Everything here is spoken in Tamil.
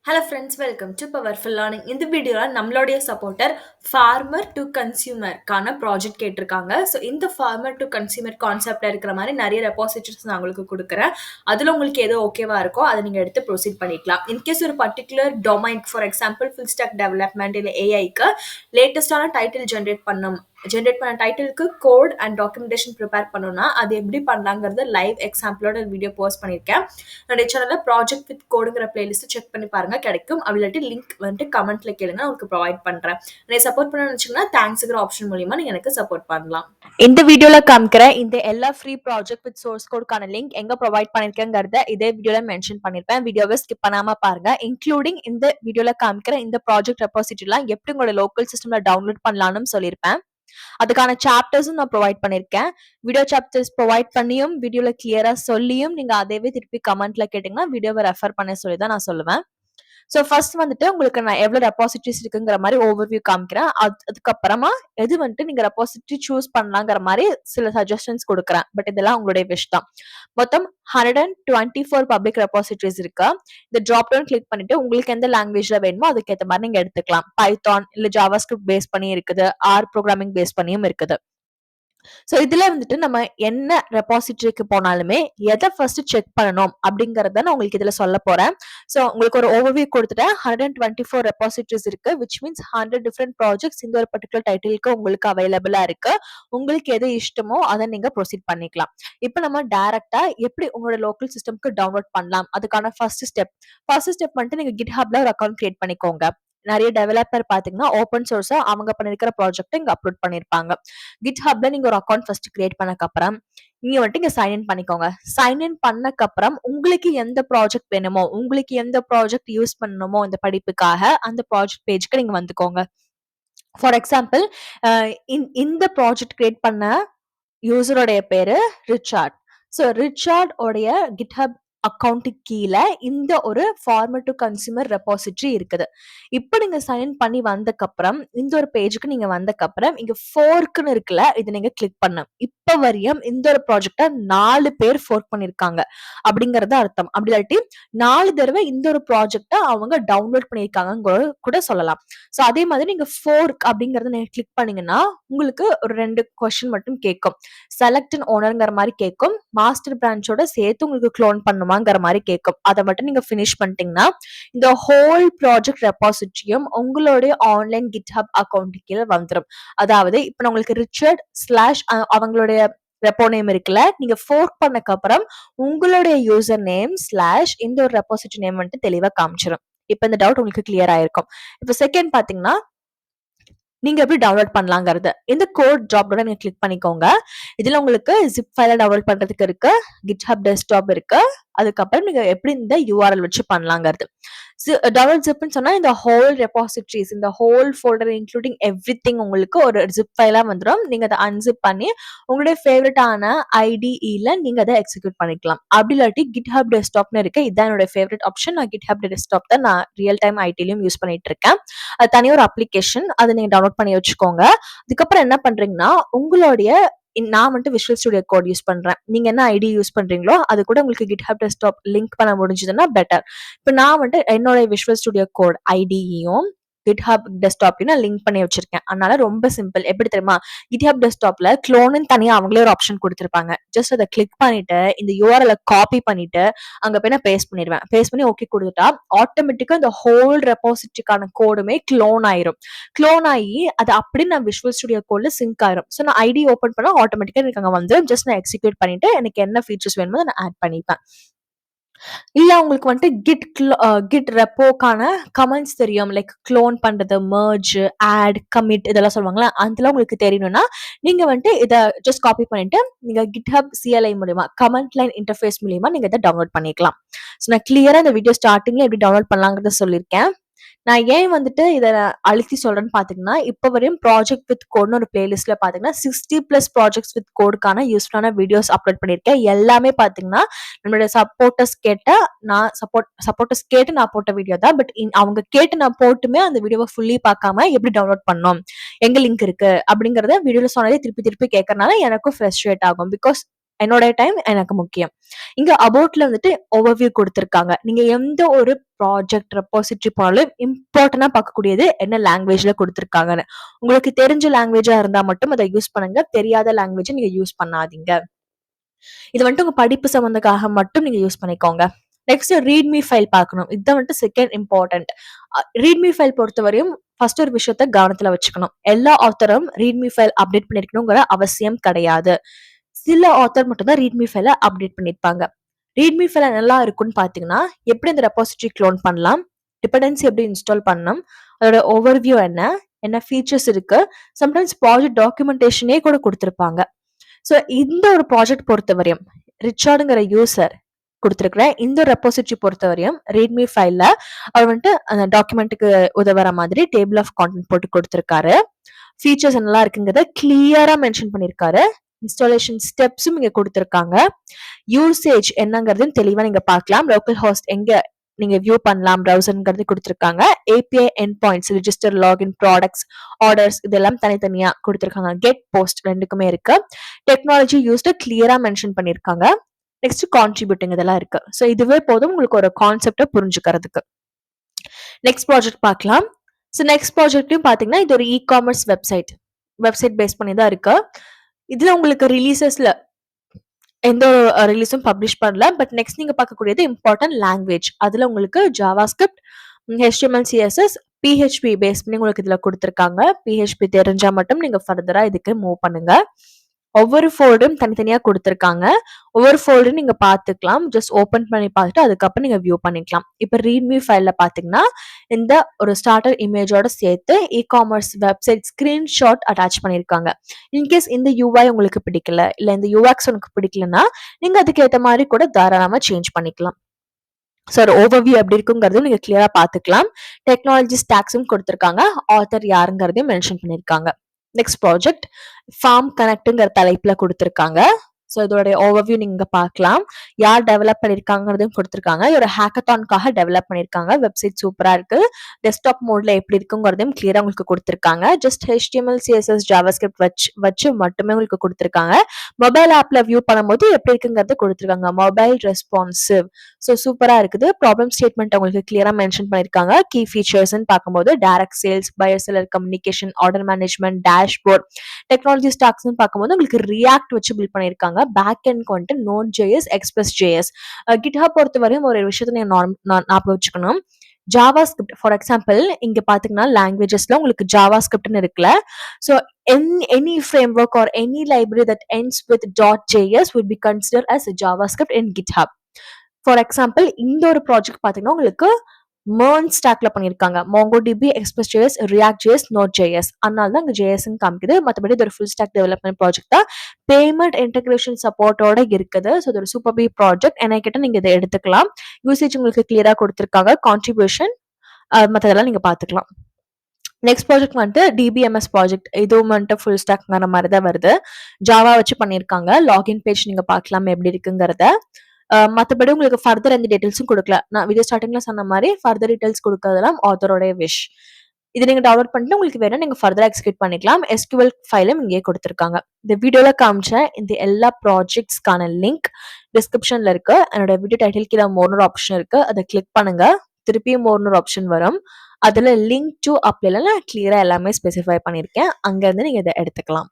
Hello friends, welcome to powerful learning. இந்த வீடியோவில் நம்மளுடைய சப்போர்ட்டர் ஃபார்மர் டு கன்சியூமருக்கான ப்ராஜெக்ட் கேட்டிருக்காங்க. ஸோ இந்த ஃபார்மர் டு கன்சியூமர் கான்செப்டில் இருக்கிற மாதிரி நிறைய ரெபாசிட்டரிஸ் நான் உங்களுக்கு கொடுக்குறேன். அதில் உங்களுக்கு எதோ ஓகேவா இருக்கோ அதை நீங்கள் எடுத்து ப்ரொசீட் பண்ணிக்கலாம். இன்கேஸ் ஒரு particular domain, for example full stock development இல்லை ஏஐக்கு லேட்டஸ்டான டைட்டில் ஜென்ரேட் பண்ண டைட்டிலுக்கு கோட் அண்ட் டாக்குமெண்டேஷன் ப்ரிப்பேர் பண்ணணும்னா அது எப்படி பண்ணலாங்கிறது லைவ் எக்ஸாம்பிளோட வீடியோ போஸ்ட் பண்ணியிருக்கேன். என்னுடைய சேனலில் ப்ராஜெக்ட் வித் கோடுங்கிற பிளேலிஸ்ட் செக் பண்ணி பாருங்க, கிடைக்கும். அப்படி லிங்க் வந்துட்டு கமெண்ட்ல கேளுங்க, உங்களுக்கு ப்ரொவைட் பண்றேன். என்னை சப்போர்ட் பண்ண நினைச்சீங்கன்னா தேங்க்ஸ்ங்கிற ஆப்ஷன் மூலியமா நீங்க எனக்கு சப்போர்ட் பண்ணலாம். இந்த வீடியோல காமிக்கிற இந்த எல்லா ஃப்ரீ ப்ராஜெக்ட் வித் சோர்ஸ் கோடுக்கான லிங்க் எங்க ப்ரொவைட் பண்ணிருக்கேங்கிறத இதே வீடியோல மென்ஷன் பண்ணிருப்பேன். வீடியோவை ஸ்கிப் பண்ணாம பாருங்க. இன்க்ளூடிங் இந்த வீடியோல காமிக்கிற இந்த ப்ராஜெக்ட் ரெபாசிட்டரிலாம் எப்படி உங்களோட லோக்கல் சிஸ்டம்ல டவுன்லோட் பண்ணலாம்னு சொல்லியிருப்பேன். அதுக்கான சாப்டர்ஸும் நான் ப்ரொவைட் பண்ணிருக்கேன். வீடியோ சாப்டர்ஸ் ப்ரொவைட் பண்ணியும் வீடியோல கிளியரா சொல்லியும் நீங்க அதேவே திருப்பி கமெண்ட்ல கேட்டீங்கன்னா வீடியோவை ரெஃபர் பண்ண சொல்லி தான் நான் சொல்லுவேன். ஸோ ஃபர்ஸ்ட் வந்துட்டு உங்களுக்கு நான் எவ்வளோ ரெபாசிட்டரிஸ் இருக்குங்கிற மாதிரி ஓவர்வியூ காமிக்கிறேன். அதுக்கப்புறமா எது வந்துட்டு நீங்க ரெபாசிட்டரி சூஸ் பண்ணலாங்கிற மாதிரி சில சஜஷன்ஸ் கொடுக்குறேன். பட் இதெல்லாம் உங்களுடைய விஷ் தான். மொத்தம் 124 பப்ளிக் ரெபாசிட்டரிஸ் இருக்கு. இந்த ட்ராப் டவுன் கிளிக் பண்ணிட்டு உங்களுக்கு எந்த லாங்குவேஜ்ல வேணுமோ அதுக்கேற்ற மாதிரி நீங்க எடுத்துக்கலாம். பைத்தான் இல்ல ஜாவா ஸ்கிரிப்ட் பேஸ் பண்ணி இருக்குது, ஆர் ப்ரோக்ராமிங் பேஸ் பண்ணியும் இருக்குது. ஸோ இதுல வந்துட்டு நம்ம என்ன ரெபாசிட்டரிக்கு போனாலுமே எதை ஃபர்ஸ்ட் செக் பண்ணணும் அப்படிங்கறத நான் உங்களுக்கு இதுல சொல்ல போறேன். ஸோ உங்களுக்கு ஒரு ஓவர்வியூ கொடுத்துட்டேன். 124 ரெபாசிட்டரிஸ் இருக்கு, விச் மீன்ஸ் 100 டிஃப்ரெண்ட் ப்ராஜெக்ட்ஸ் இந்த ஒரு பர்டிகுலர் டைட்டிலுக்கு உங்களுக்கு அவைலபிளா இருக்கு. உங்களுக்கு எது இஷ்டமோ அதை நீங்க ப்ரொசீட் பண்ணிக்கலாம். இப்போ நம்ம டைரக்டா எப்படி உங்களோட லோக்கல் சிஸ்டம்க்கு டவுன்லோட் பண்ணலாம், அதுக்கான ஃபர்ஸ்ட் ஸ்டெப் வந்துட்டு நீங்க கிட்ஹப்ல ஒரு அக்கௌண்ட் கிரியேட் பண்ணிக்கோங்க. நிறைய டெவலப்பர் பாத்தீங்கன்னா ஓப்பன் சோர்ஸா அவங்க பண்ணிருக்கிற ப்ராஜெக்ட் இங்க அப்லோட் பண்ணிருப்பாங்க. கிட்ஹப்ல நீங்க ஒரு அக்கௌண்ட் ஃபர்ஸ்ட் கிரியேட் பண்ணக்கு அப்புறம் நீங்க வந்துட்டு இங்க சைன்இன் பண்ணிக்கோங்க. சைன்இன் பண்ணக்கு அப்புறம் உங்களுக்கு எந்த ப்ராஜெக்ட் வேணுமோ, உங்களுக்கு எந்த ப்ராஜெக்ட் யூஸ் பண்ணணுமோ இந்த படிப்புக்காக அந்த ப்ராஜெக்ட் பேஜ்க்கு நீங்க வந்துக்கோங்க. ஃபார் எக்ஸாம்பிள், இந்த ப்ராஜெக்ட் கிரியேட் பண்ண யூசருடைய பேரு ரிச்சார்ட். ஸோ ரிச்சார்ட் உடைய கிட்ஹப் அக்கௌண்ட்டுக்கு கீழே இந்த ஒரு ஃபார்மர் டு கன்சியூமர் ரெபாசிட்டரி இருக்குது. இப்போ நீங்க சைன் பண்ணி வந்தக்கப்புறம் இந்த ஒரு பேஜுக்கு நீங்க வந்தக்கப்புறம் இங்க ஃபோர்க்குன்னு இருக்குல்ல, இது நீங்க கிளிக் பண்ண. இப்ப வரையும் இந்த ஒரு ப்ராஜெக்ட 4 பேர் ஃபோர்க் பண்ணிருக்காங்க அப்படிங்கறது அர்த்தம். அப்படி இல்லாட்டி 4 தடவை இந்த ஒரு ப்ராஜெக்ட அவங்க டவுன்லோட் பண்ணிருக்காங்க கூட சொல்லலாம். ஸோ அதே மாதிரி நீங்க ஃபோர்க் அப்படிங்கறத நீங்க கிளிக் பண்ணீங்கன்னா உங்களுக்கு ஒரு 2 கொஸ்டின் மட்டும் கேட்கும். செலக்ட் அண்ட் ஓனர்ங்கிற மாதிரி கேட்கும். மாஸ்டர் பிரான்ச்சோட சேர்த்து உங்களுக்கு க்ளோன் பண்ணுமாங்கிற மாதிரி கேட்கும். அதை மட்டும் நீங்க ஃபினிஷ் பண்ணிட்டீங்கன்னா இந்த ஹோல் ப்ராஜெக்ட் ரெபாசிட்டரியும் உங்களுடைய ஆன்லைன் கிட்ஹப் அக்கௌண்ட் கீழே வந்துடும். அதாவது இப்ப நான் உங்களுக்கு ரிச்சர்ட் ஸ்லாஷ் அவங்களுடைய ரெப்போ நேம் இருக்குல்ல, நீங்க ஃபோர்க் பண்ணக்கு அப்புறம் உங்களுடைய யூசர் நேம் ஸ்லாஷ் இந்த ஒரு ரெபாசிட்டரி நேம் வந்துட்டு தெளிவா காமிச்சிடும். இப்ப இந்த டவுட் உங்களுக்கு கிளியர் ஆயிருக்கும். இப்ப செகண்ட் பாத்தீங்கன்னா நீங்க எப்படி டவுன்லோட் பண்ணலாங்கிறது இந்த கோட் ஜாப் நீங்க கிளிக் பண்ணிக்கோங்க. இதுல உங்களுக்கு ஜிப் ஃபைல டவுன்லோட் பண்றதுக்கு இருக்கு, கிட்ஹப் டெஸ்க்டாப் இருக்கு. அதுக்கப்புறம் நீங்க எப்படி இந்த யூஆர்எல் வச்சு பண்ணலாங்கிறது. டவுன்லோட் ஜிப்னு சொன்னா இந்த ஹோல் ரெபாசிட்டரிஸ், இந்த ஹோல் ஃபோல்டர் இன்க்ளூடிங் எவ்ரிதிங் உங்களுக்கு ஒரு ஜிப் ஃபைலா வந்துடும். நீங்க அதை அன்சிப் பண்ணி உங்களுடைய ஃபேவரட்டான ஐடிஇல நீங்க அதை எக்ஸிக்யூட் பண்ணிக்கலாம். அப்படி இல்லாட்டி கிட்ஹப் டெஸ்க்டாப்னு இருக்கு, இதுதான் என்னோட ஃபேவரட் ஆப்ஷன். நான் கிட்ஹப் டெஸ்க்டாப் தான் நான் ரியல் டைம் ஐடிலையும் யூஸ் பண்ணிட்டு இருக்கேன். அது தனியாக ஒரு அப்ளிகேஷன், அதை நீங்க டவுன்லோட் பண்ணி வச்சுக்கோங்க. அதுக்கப்புறம் என்ன பண்றீங்கன்னா உங்களுடைய நான் வந்துட்டு விஷுவல் ஸ்டுடியோ கோட் யூஸ் பண்றேன். நீங்க என்ன ஐடி யூஸ் பண்றீங்களோ அது கூட உங்களுக்கு கிட்ஹப் டெஸ்க்டாப் லிங்க் பண்ண முடிஞ்சதுன்னா பெட்டர். இப்போ நான் வந்துட்டு என்னோட விஷுவல் ஸ்டுடியோ கோட் ஐடியும் கிட்ஹப் டெஸ்க்டாப்பையும் நான் லிங்க் பண்ணி வச்சிருக்கேன். அதனால ரொம்ப சிம்பிள். எப்படி தெரியுமா, கிட்ஹப் டெஸ்க்டாப்ல க்ளோனு தனியா அவங்களே ஒரு ஆப்ஷன் கொடுத்துருப்பாங்க. ஜஸ்ட் அதை கிளிக் பண்ணிட்டு இந்த யூஆர்எல் காப்பி பண்ணிட்டு அங்க போய் நான் பேஸ்ட் பண்ணிடுவேன். பேஸ்ட் பண்ணி ஓகே கொடுத்துட்டா ஆட்டோமேட்டிக்கா இந்த ஹோல் ரெபாசிட்டரிக்கான கோடுமே க்ளோன் ஆயிரும். க்ளோன் ஆகி அது அப்படியே நான் விஷுவல் ஸ்டுடியோ கோட்ல சிங்க் ஆயிரும். ஸோ நான் ஐடி ஓப்பன் பண்ணா ஆட்டோமேட்டிக்கா எனக்கு அங்க வந்து ஜஸ்ட் நான் எக்ஸிக்யூட் பண்ணிட்டு எனக்கு என்ன ஃபீச்சர்ஸ் வேணுமோ நான் ஆட் பண்ணிப்பேன். இல்ல உங்களுக்கு வந்துட்டு கிட் ரெப்போக்கான கமெண்ட்ஸ் தெரியும், லைக் க்ளோன் பண்றது, மர்ஜ், ஆட், கமிட் இதெல்லாம் சொல்லுவாங்களா, அதெல்லாம் உங்களுக்கு தெரியணும்னா நீங்க வந்துட்டு இதை ஜஸ்ட் காப்பி பண்ணிட்டு நீங்க கிட்ஹப் சிஎல்ஐ மூலியமா கமெண்ட் லைன் இன்டர்ஃபேஸ் மூலியமா நீங்க இதை டவுன்லோட் பண்ணிக்கலாம். ஸோ நான் கிளியரா இந்த வீடியோ ஸ்டார்டிங்ல எப்படி டவுன்லோட் பண்ணலாங்கிறத சொல்லியிருக்கேன். நான் ஏன் வந்துட்டு இதை அழுத்தி சொல்றேன்னு பாத்தீங்கன்னா, இப்ப வரையும் ப்ராஜெக்ட் வித் கோட்னு ஒரு பிளேலிஸ்ட்ல பாத்தீங்கன்னா 60+ ப்ராஜெக்ட்ஸ் வித் கோடுக்கான யூஸ்ஃபுல்லான வீடியோஸ் அப்லோட் பண்ணிருக்கேன். எல்லாமே பாத்தீங்கன்னா நம்மளுடைய சப்போர்ட்டர்ஸ் கேட்டு நான் போட்ட வீடியோ தான். பட் அவங்க கேட்டு நான் போட்டுமே அந்த வீடியோவை ஃபுல்லி பார்க்காம எப்படி டவுன்லோட் பண்ணோம், எங்க லிங்க் இருக்கு அப்படிங்கறத வீடியோல சொன்னதே திருப்பி திருப்பி கேட்கறதுனால எனக்கும் ஃப்ரஸ்ட்ரேட் ஆகும். பிகாஸ் என்னோட டைம் எனக்கு முக்கியம். இங்க அபவுட்ல வந்துட்டு ஓவர்வியூ குடுத்திருக்காங்க. நீங்க எந்த ஒரு ப்ராஜெக்ட் ரெபாசிட்டரி போனாலும் இம்பார்ட்டன்ட்டா பார்க்கக்கூடியது என்ன லாங்குவேஜ்ல குடுத்திருக்காங்கன்னு. உங்களுக்கு தெரிஞ்ச லாங்குவேஜா இருந்தா மட்டும் அத யூஸ் பண்ணுங்க. தெரியாத லாங்குவேஜ நீங்க யூஸ் பண்ணாதீங்க. இது வந்துட்டு உங்க படிப்பு சம்பந்தக்காக மட்டும் நீங்க யூஸ் பண்ணிக்கோங்க. நெக்ஸ்ட் ரீட்மி ஃபைல் பார்க்கணும். இதுதான் வந்துட்டு செகண்ட் இம்பார்ட்டன்ட். ரீட்மி ஃபைல் பொறுத்தவரையும் ஃபர்ஸ்ட் ஒரு விஷயத்த கவனத்துல வச்சுக்கணும். எல்லா ஆத்தரும் ரீட்மி ஃபைல் அப்டேட் பண்ணிருக்கணுங்கிற அவசியம் கிடையாது. சில ஆத்தர் மட்டும் தான் ரீட்மி ஃபைல அப்டேட் பண்ணிருப்பாங்க. ரீட்மி ஃபைல நல்லா இருக்கும்னு பாத்தீங்கன்னா, எப்படி இந்த ரெபாசிட்டரி க்ளோன் பண்ணலாம், டிபெண்டன்சி எப்படி இன்ஸ்டால் பண்ணணும், அதோட ஓவர்வியூ என்ன, என்ன ஃபீச்சர்ஸ் இருக்கு, சம்டைம்ஸ் ப்ராஜெக்ட் டாக்குமெண்டேஷனே கூட கொடுத்திருப்பாங்க. ஸோ இந்த ஒரு ப்ராஜெக்ட் பொறுத்தவரையும் ரிச்சார்டுங்கிற யூசர் கொடுத்துருக்குற இந்த ரெபாசிட்டரி பொறுத்தவரையும் ரீட்மி ஃபைல்ல அவர் வந்துட்டு அந்த டாக்குமெண்ட்டுக்கு உதவுற மாதிரி டேபிள் ஆஃப் கான்டென்ட் போட்டு கொடுத்துருக்காரு. ஃபீச்சர்ஸ் என்னெல்லாம் இருக்குங்கிறத கிளியரா மென்ஷன் பண்ணியிருக்காரு. இன்ஸ்டாலேஷன் ஸ்டெப்ஸும் இங்க கொடுத்துருக்காங்க. யூசேஜ் என்னங்கிறதையும் தெளிவா நீங்க பார்க்கலாம். லோக்கல் ஹோஸ்ட் எங்க நீங்க வியூ பண்ணலாம் ப்ரௌசர்ங்கிறது கொடுத்துருக்காங்க. ஏபிஐ என் points, register, login, products, orders இதெல்லாம் தனித்தனியா கொடுத்துருக்காங்க. கெட், போஸ்ட் ரெண்டுக்குமே இருக்கு. டெக்னாலஜி யூஸ்டு கிளியரா மென்ஷன் பண்ணிருக்காங்க. நெக்ஸ்ட் கான்ட்ரிபியூட்டிங் இதெல்லாம் இருக்கு. ஸோ இதுவே போதும் உங்களுக்கு ஒரு கான்செப்டை புரிஞ்சுக்கிறதுக்கு. நெக்ஸ்ட் ப்ராஜெக்ட் பார்க்கலாம். ஸோ நெக்ஸ்ட் ப்ராஜெக்ட்லையும் பார்த்தீங்கன்னா இது ஒரு காமர்ஸ் வெப்சைட் பேஸ் பண்ணி தான் இருக்கு. இதுல உங்களுக்கு ரிலீசஸ்ல எந்த ஒரு ரிலீஸும் பப்ளிஷ் பண்ணல. பட் நெக்ஸ்ட் நீங்க பார்க்கக்கூடியது இம்பார்ட்டன்ட் லாங்குவேஜ். அதுல உங்களுக்கு JavaScript, HTML, CSS, PHP base பண்ணி உங்களுக்கு இதுல கொடுத்துருக்காங்க. PHP தெரிஞ்சா மட்டும் நீங்க ஃபர்தரா இதுக்கு மூவ் பண்ணுங்க. ஒவ்வொரு ஃபோல்டரும் தனித்தனியா கொடுத்துருக்காங்க. ஒவ்வொரு ஃபோல்டரும் நீங்க பார்த்துக்கலாம். ஜஸ்ட் ஓப்பன் பண்ணி பார்த்துட்டு அதுக்கப்புறம் நீங்க வியூ பண்ணிக்கலாம். இப்போ ரீட்மி ஃபைல்ல பார்த்தீங்கன்னா இந்த ஒரு ஸ்டார்டர் இமேஜோட சேர்த்து காமர்ஸ் வெப்சைட் ஸ்கிரீன்ஷாட் அட்டாச் பண்ணியிருக்காங்க. இன்கேஸ் இந்த UI உங்களுக்கு பிடிக்கல, இல்ல இந்த UX உங்களுக்கு பிடிக்கலன்னா நீங்க அதுக்கு ஏற்ற மாதிரி கூட தாராளமா சேஞ்ச் பண்ணிக்கலாம். சார் ஓவர்வியூ எப்படி இருக்குங்கிறதும் நீங்க கிளியரா பார்த்துக்கலாம். டெக்னாலஜி ஸ்டாக்ஸும் கொடுத்துருக்காங்க. ஆத்தர் யாருங்கிறதையும் மென்ஷன் பண்ணியிருக்காங்க. நெக்ஸ்ட் ப்ராஜெக்ட் ஃபார்ம் கனெக்ட்ங்கிற தலைப்புல கொடுத்துருக்காங்க. ஸோ இதோடைய ஓவர்வியூ நீங்க பார்க்கலாம். யார் டெவலப் பண்ணிருக்காங்கிறதையும் கொடுத்துருக்காங்க. ஒரு ஹேக்கத்தான்காக டெவலப் பண்ணிருக்காங்க. வெப்சைட் சூப்பரா இருக்கு. டெஸ்க்டாப் மோட்ல எப்படி இருக்குங்கிறதையும் கிளியரா உங்களுக்கு கொடுத்துருக்காங்க. ஜஸ்ட் HTML, CSS, JavaScript வச்சு மட்டுமே உங்களுக்கு கொடுத்துருக்காங்க. மொபைல் ஆப்ல வியூ பண்ணும்போது எப்படி இருக்குங்கிறத கொடுத்துருக்காங்க. Mobile responsive. ஸோ சூப்பரா இருக்குது. ப்ராப்ளம் ஸ்டேட்மெண்ட் உங்களுக்கு கிளியரா மென்ஷன் பண்ணிருக்காங்க. கீ ஃபீச்சர்ஸ் பார்க்கும்போது direct sales, buyer seller communication, order management, dashboard, technology stacks பார்க்கும்போது உங்களுக்கு ரியாக்ட் வச்சு பில்ட் பண்ணிருக்காங்க. பேக் அண்ட் வந்துட்டு Node.js, Express.js. GitHub பொறுத்தவரையும் ஒரு விஷயத்த நீங்க ஞாபகம் வச்சுக்கணும். ஜாவாஸ்கிரிப்ட் ஃபார் எக்ஸாம்பிள் இங்க பாத்தீங்கன்னா லாங்குவேஜஸ்ல உங்களுக்கு ஜாவாஸ்கிரிப்ட்னு இருக்குல்ல. So any framework or any library that ends with .js would be considered as a JavaScript in GitHub. For example இந்த ஒரு ப்ராஜெக்ட் பாத்தீங்கன்னா உங்களுக்கு MERN ஸ்டாக்ல பண்ணிருக்காங்க. MongoDB, Express.js, React.js, Node.js. அதனால தான் இங்க JS காமிக்குது. மற்றபடி இது ஒரு ஃபுல் ஸ்டாக் டெவலப்மெண்ட் ப்ராஜெக்ட் தான். பேமெண்ட் இன்டெகிரேஷன் சப்போர்ட்டோட இருக்குது. ஸோ இது ஒரு சூப்பர் பி ப்ராஜெக்ட். என்ன கிட்ட நீங்க இதை எடுத்துக்கலாம். யூசேஜ் உங்களுக்கு கிளியரா கொடுத்துருக்காங்க. கான்ட்ரிபியூஷன் மற்றதெல்லாம் நீங்க பாத்துக்கலாம். நெக்ஸ்ட் ப்ராஜெக்ட் வந்துட்டு DBMS ப்ராஜெக்ட். இதுவும் வந்துட்டு ஃபுல் ஸ்டாக்ங்கிற மாதிரி தான் வருது. ஜாவா வச்சு பண்ணியிருக்காங்க. லாகின் பேஜ் நீங்க பார்க்கலாம் எப்படி இருக்குங்கிறத. மற்றபடி உங்களுக்கு ஃபர்தர் எந்த டீட்டெயில்ஸும் கொடுக்கல. நான் வீடியோ ஸ்டார்டிங்ல சொன்ன மாதிரி ஃபர்தர் டீட்டெயில்ஸ் கொடுக்கறதெல்லாம் ஆத்தரோடைய விஷ். இதை நீங்க டவுன்லோட் பண்ணிட்டு உங்களுக்கு வேணும் நீங்க ஃபர்தரா எக்ஸிக்யூட் பண்ணிக்கலாம். SQL ஃபைலும் இங்கே கொடுத்துருக்காங்க. இந்த வீடியோல காமிச்ச இந்த எல்லா ப்ராஜெக்ட்ஸ்க்கான லிங்க் டிஸ்கிரிப்ஷன்ல இருக்கு. என்னோட வீடியோ டைட்டில் கீழே மோர்னு ஆப்ஷன் இருக்கு. அதை கிளிக் பண்ணுங்க. திருப்பியும் மோர்னு ஆப்ஷன் வரும். அதுல லிங்க் டு அப்ளைல நான் கிளியரா எல்லாமே ஸ்பெசிஃபை பண்ணிருக்கேன். அங்க இருந்து நீங்க இதை எடுத்துக்கலாம்.